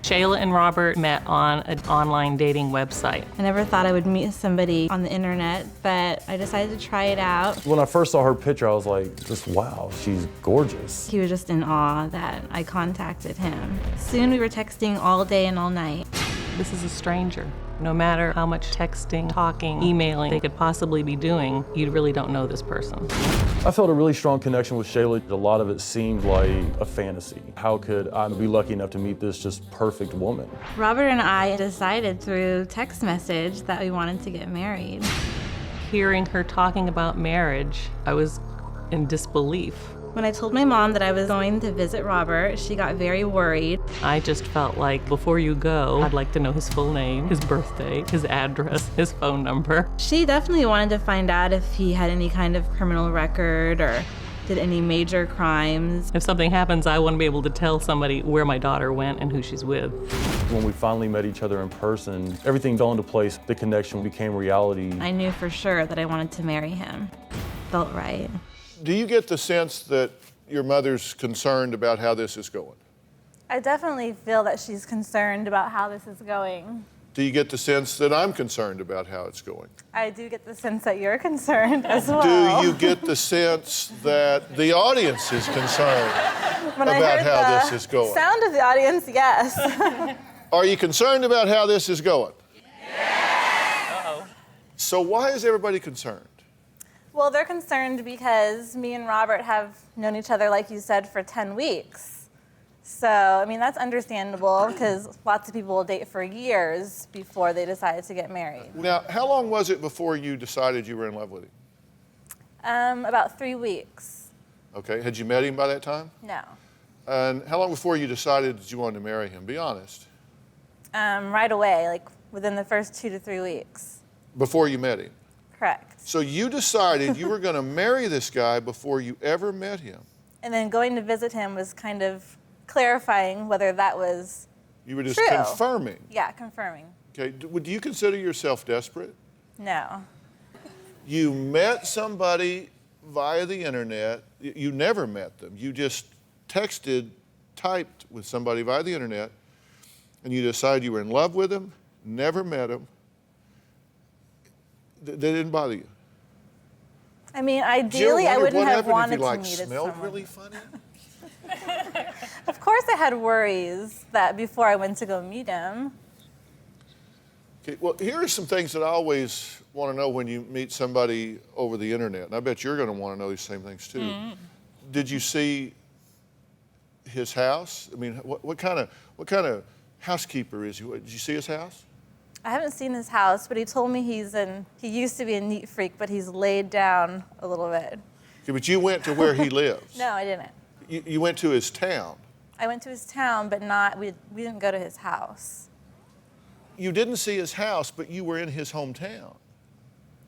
Shayla and Robert met on an online dating website. I never thought I would meet somebody on the internet, but I decided to try it out. When I first saw her picture, I was like, just wow, she's gorgeous. He was just in awe that I contacted him. Soon we were texting all day and all night. This is a stranger. No matter how much texting, talking, emailing they could possibly be doing, you really don't know this person. I felt a really strong connection with Shayla. A lot of it seemed like a fantasy. How could I be lucky enough to meet this just perfect woman? Robert and I decided through text message that we wanted to get married. Hearing her talking about marriage, I was in disbelief. When I told my mom that I was going to visit Robert, she got very worried. I just felt like before you go, I'd like to know his full name, his birthday, his address, his phone number. She definitely wanted to find out if he had any kind of criminal record or did any major crimes. If something happens, I want to be able to tell somebody where my daughter went and who she's with. When we finally met each other in person, everything fell into place. The connection became reality. I knew for sure that I wanted to marry him. Felt right. Do you get the sense that your mother's concerned about how this is going? I definitely feel that she's concerned about how this is going. Do you get the sense that I'm concerned about how it's going? I do get the sense that you're concerned as well. Do you get the sense that the audience is concerned When I about heard how the this is going? sound of the audience, yes. Are you concerned about how this is going? Yes. Uh-oh. So why is everybody concerned? Well, they're concerned because me and Robert have known each other, like you said, for 10 weeks. So, I mean, that's understandable because lots of people will date for years before they decide to get married. Now, how long was it before you decided you were in love with him? About 3 weeks. Okay, had you met him by that time? No. And how long before you decided that you wanted to marry him? Be honest. Right away, like within the first 2 to 3 weeks. Before you met him? Correct. So you decided you were going to marry this guy before you ever met him? And then going to visit him was kind of clarifying whether that was You were just true. confirming? Yeah, confirming. Okay, would you consider yourself desperate? No. You met somebody via the internet. You never met them. You just typed with somebody via the internet, and you decided you were in love with them, never met them. They didn't bother you? I mean, ideally, I wouldn't have wanted to meet if you smelled someone. really funny? Of course, I had worries that before I went to go meet him. Okay, well, here are some things that I always want to know when you meet somebody over the internet, and I bet you're going to want to know these same things too. Mm-hmm. Did you see his house? I mean, what kind of housekeeper is he? Did you see his house? I haven't seen his house, but he told me he used to be a neat freak, but he's laid down a little bit. Okay, but you went to where he lives. No, I didn't. You went to his town. I went to his town, but we didn't go to his house. You didn't see his house, but you were in his hometown.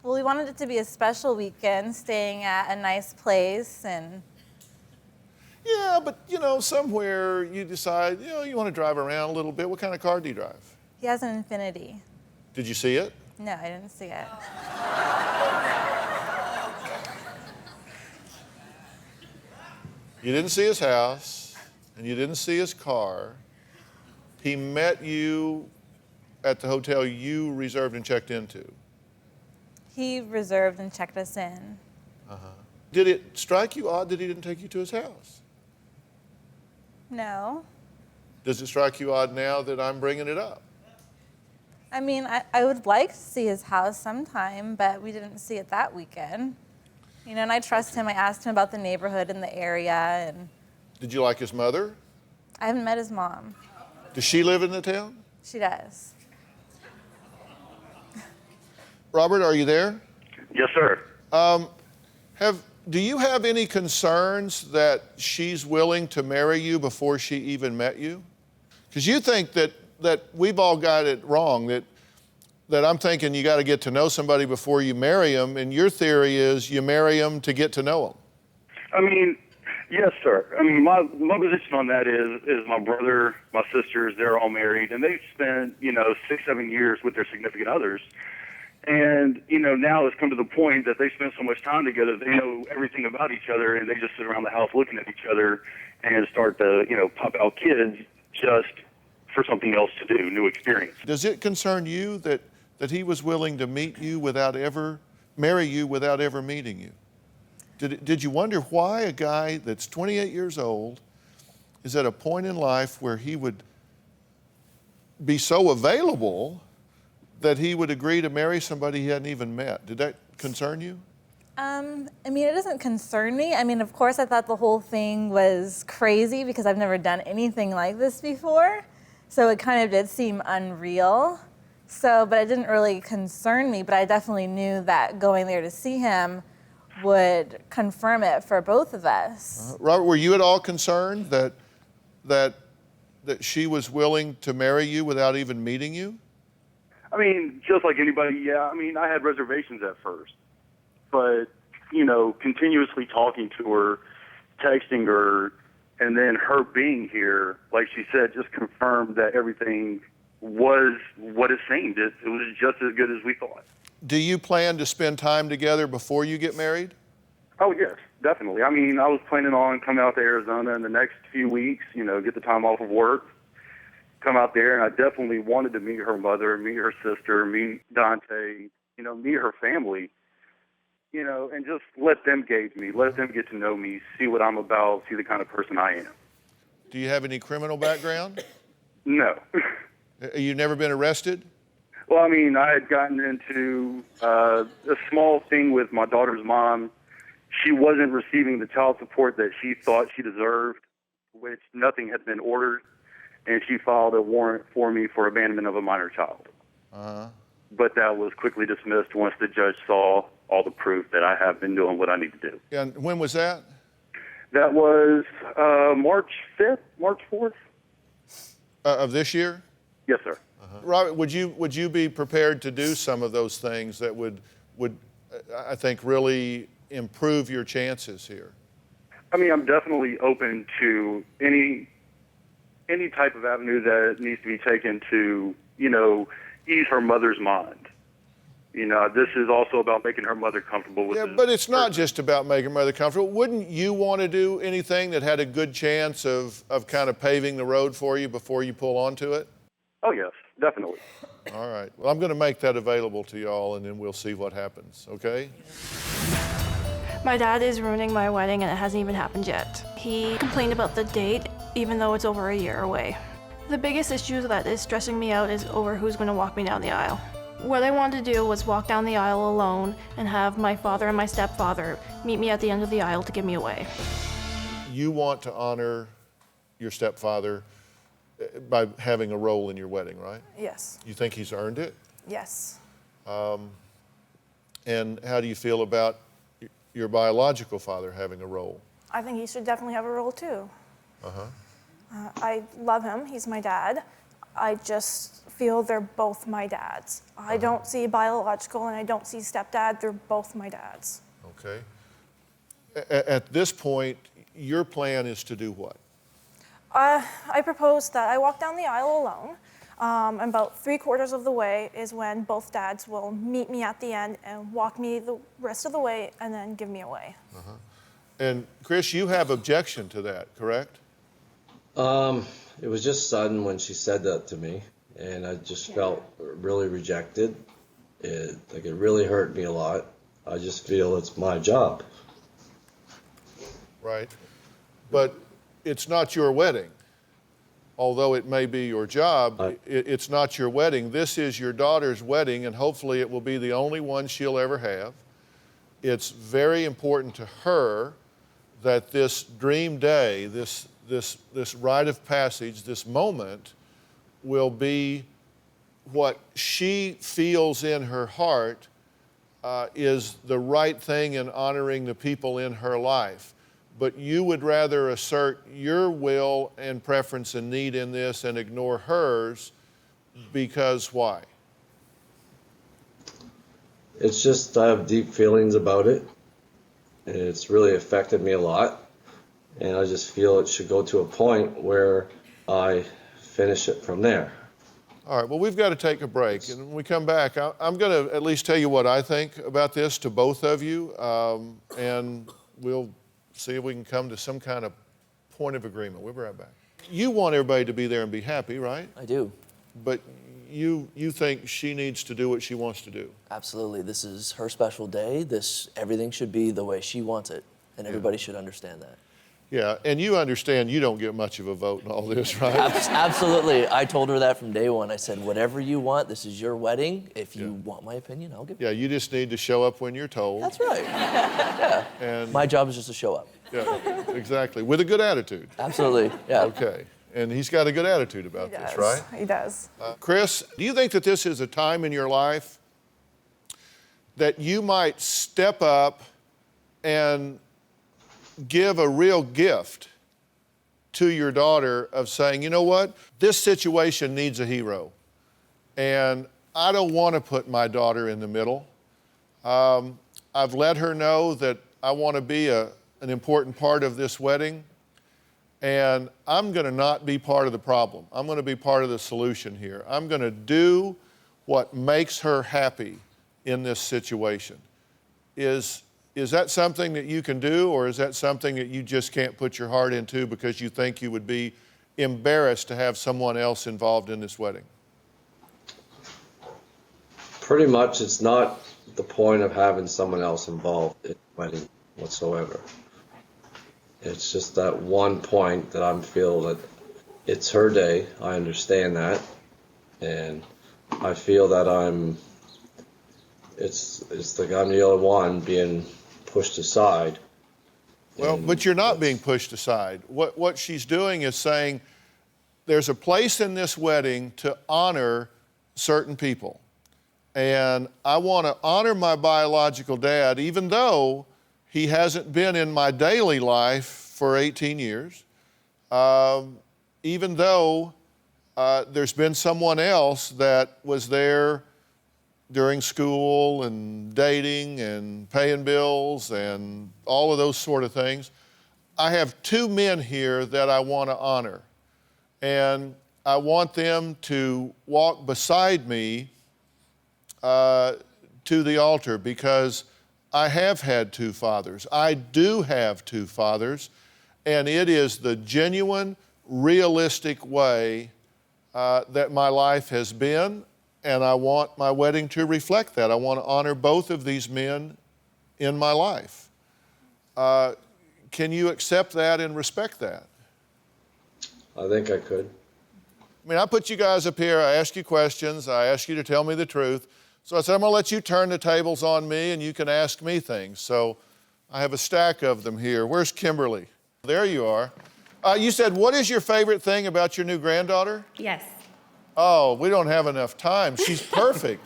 Well, we wanted it to be a special weekend, staying at a nice place and... Yeah, but, somewhere you decide, you want to drive around a little bit. What kind of car do you drive? He has an Infiniti. Did you see it? No, I didn't see it. You didn't see his house, and you didn't see his car. He met you at the hotel you reserved and checked into. He reserved and checked us in. Uh-huh. Did it strike you odd that he didn't take you to his house? No. Does it strike you odd now that I'm bringing it up? I mean, I would like to see his house sometime, but we didn't see it that weekend. And I trust him. I asked him about the neighborhood and the area. And Did you like his mother? I haven't met his mom. Does she live in the town? She does. Robert, are you there? Yes, sir. Do you have any concerns that she's willing to marry you before she even met you? Because you think that we've all got it wrong, that I'm thinking you got to get to know somebody before you marry them, and your theory is you marry them to get to know them. I mean, yes, sir. I mean, my position on that is my brother, my sisters, they're all married, and they've spent, 6-7 years with their significant others. And, now it's come to the point that they spend so much time together, they know everything about each other, and they just sit around the house looking at each other and start to, pop out kids just for something else to do, new experience. Does it concern you that he was willing to marry you without ever meeting you? Did you wonder why a guy that's 28 years old is at a point in life where he would be so available that he would agree to marry somebody he hadn't even met? Did that concern you? I mean, it doesn't concern me. I mean, of course, I thought the whole thing was crazy because I've never done anything like this before. So it kind of did seem unreal. But it didn't really concern me, but I definitely knew that going there to see him would confirm it for both of us. Robert, were you at all concerned that she was willing to marry you without even meeting you? I mean, just like anybody, yeah. I mean, I had reservations at first, but, you know, continuously talking to her, texting her, and then her being here, like she said, just confirmed that everything was what it seemed. It was just as good as we thought. Do you plan to spend time together before you get married? Oh, yes, definitely. I mean, I was planning on coming out to Arizona in the next few weeks, you know, get the time off of work, come out there, and I definitely wanted to meet her mother, meet her sister, meet Dante, you know, meet her family, you know, and just let them gauge me, let them get to know me, see what I'm about, see the kind of person I am. Do you have any criminal background? No. You've never been arrested? Well, I mean, I had gotten into a small thing with my daughter's mom. She wasn't receiving the child support that she thought she deserved, which nothing had been ordered, and she filed a warrant for me for abandonment of a minor child. But that was quickly dismissed once the judge saw all the proof that I have been doing what I need to do. And when was that? That was March 5th, March 4th. Of this year? Yes, sir. Robert, would you be prepared to do some of those things that would I think really improve your chances here? I mean, I'm definitely open to any type of avenue that needs to be taken to, you know, ease her mother's mind. You know, this is also about making her mother comfortable with But it's not just about making her mother comfortable. Wouldn't you want to do anything that had a good chance of kind of paving the road for you before you pull onto it? Oh, yes, definitely. All right. Well, I'm going to make that available to y'all, and then we'll see what happens, okay? My dad is ruining my wedding, and it hasn't even happened yet. He complained about the date, even though it's over a year away. The biggest issue that is stressing me out is over who's going to walk me down the aisle. What I wanted to do was walk down the aisle alone and have my father and my stepfather meet me at the end of the aisle to give me away. You want to honor your stepfather by having a role in your wedding, right? Yes. You think he's earned it? Yes. And how do you feel about your biological father having a role? I think he should definitely have a role too. I love him. He's my dad. I just feel they're both my dads. I don't see biological and I don't see stepdad. They're both my dads. Okay. At this point, your plan is to do what? I propose that I walk down the aisle alone. And about 3/4 of the way is when both dads will meet me at the end and walk me the rest of the way and then give me away. And Chris, you have objection to that, correct? It was just sudden when she said that to me, and I just felt really rejected. It really hurt me a lot. I just feel it's my job. Right. But it's not your wedding. Although it may be your job, it's not your wedding. This is your daughter's wedding, and hopefully it will be the only one she'll ever have. It's very important to her that this dream day, this rite of passage, this moment, will be what she feels in her heart is the right thing in honoring the people in her life. But you would rather assert your will and preference and need in this and ignore hers because why? It's just I have deep feelings about it, and it's really affected me a lot. And I just feel it should go to a point where I finish it from there. All right, well, we've got to take a break. And when we come back, I'm going to at least tell you what I think about this to both of you, and we'll see if we can come to some kind of point of agreement. We'll be right back. you want everybody to be there and be happy, right? I do. But you think she needs to do what she wants to do. Absolutely. This is her special day. Everything should be the way she wants it, and everybody should understand that. Yeah, and you understand you don't get much of a vote in all this, right? Absolutely. I told her that from day one. I said, whatever you want, this is your wedding. If you want my opinion, I'll give it. Yeah, you just need to show up when you're told. That's right. Yeah. And my job is just to show up. Yeah, exactly. With a good attitude. Absolutely, yeah. Okay, and he's got a good attitude about this, right? He does. Chris, do you think that this is a time in your life that you might step up and give a real gift to your daughter of saying, you know what, this situation needs a hero, and I don't want to put my daughter in the middle. I've let her know that I want to be an important part of this wedding, and I'm going to not be part of the problem. I'm going to be part of the solution here. I'm going to do what makes her happy in this situation. Is that something that you can do, or is that something that you just can't put your heart into because you think you would be embarrassed to have someone else involved in this wedding? Pretty much it's not the point of having someone else involved in the wedding whatsoever. It's just that one point that I feel that it's her day. I understand that. And I feel that it's like I'm the only one being pushed aside. Well, but you're not being pushed aside. What she's doing is saying there's a place in this wedding to honor certain people. And I want to honor my biological dad, even though he hasn't been in my daily life for 18 years, even though there's been someone else that was there during school and dating and paying bills and all of those sort of things. I have two men here that I want to honor. And I want them to walk beside me to the altar because I have had two fathers. I do have two fathers, and it is the genuine, realistic way that my life has been, and I want my wedding to reflect that. I want to honor both of these men in my life. Can you accept that and respect that? I think I could. I mean, I put you guys up here, I ask you questions, I ask you to tell me the truth. So I said, I'm gonna let you turn the tables on me and you can ask me things. So I have a stack of them here. Where's Kimberly? There you are. You said, what is your favorite thing about your new granddaughter? Yes. Oh, we don't have enough time. She's perfect.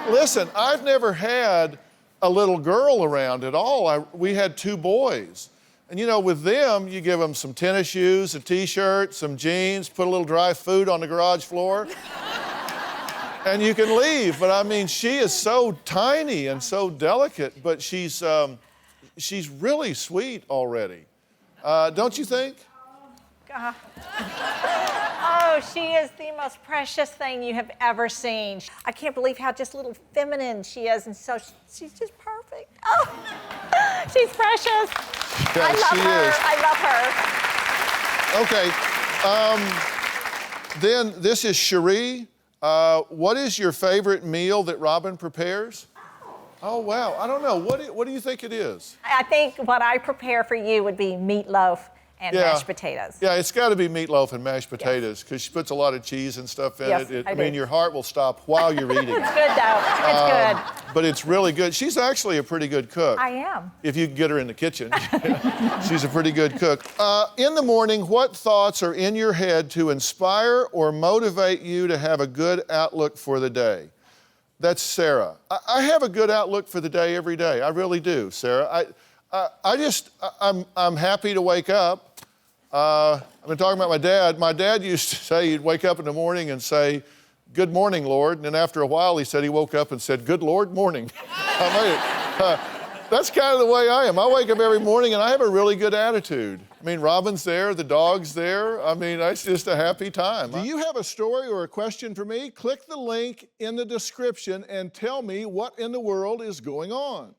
Listen, I've never had a little girl around at all. We had two boys. And you know, with them, you give them some tennis shoes, a t-shirt, some jeans, put a little dry food on the garage floor, and you can leave. But I mean, she is so tiny and so delicate, but she's really sweet already. Don't you think? Oh, she is the most precious thing you have ever seen. I can't believe how just little feminine she is, and so she's just perfect. Oh, she's precious. Yeah, I love her. Okay. Then this is Cherie. What is your favorite meal that Robin prepares? Oh, wow. I don't know. What do you think it is? I think what I prepare for you would be meatloaf and mashed potatoes. Yeah, it's got to be meatloaf and mashed potatoes because she puts a lot of cheese and stuff in it. I mean, your heart will stop while you're eating. It's good, though. It's good. But it's really good. She's actually a pretty good cook. I am. If you can get her in the kitchen. She's a pretty good cook. In the morning, what thoughts are in your head to inspire or motivate you to have a good outlook for the day? That's Sarah. I have a good outlook for the day every day. I really do, Sarah. I'm happy to wake up. I've been talking about my dad. My dad used to say he'd wake up in the morning and say, "Good morning, Lord." And then after a while, he said he woke up and said, "Good Lord, morning." That's kind of the way I am. I wake up every morning and I have a really good attitude. I mean, Robin's there, the dog's there. I mean, it's just a happy time. Do you have a story or a question for me? Click the link in the description and tell me what in the world is going on.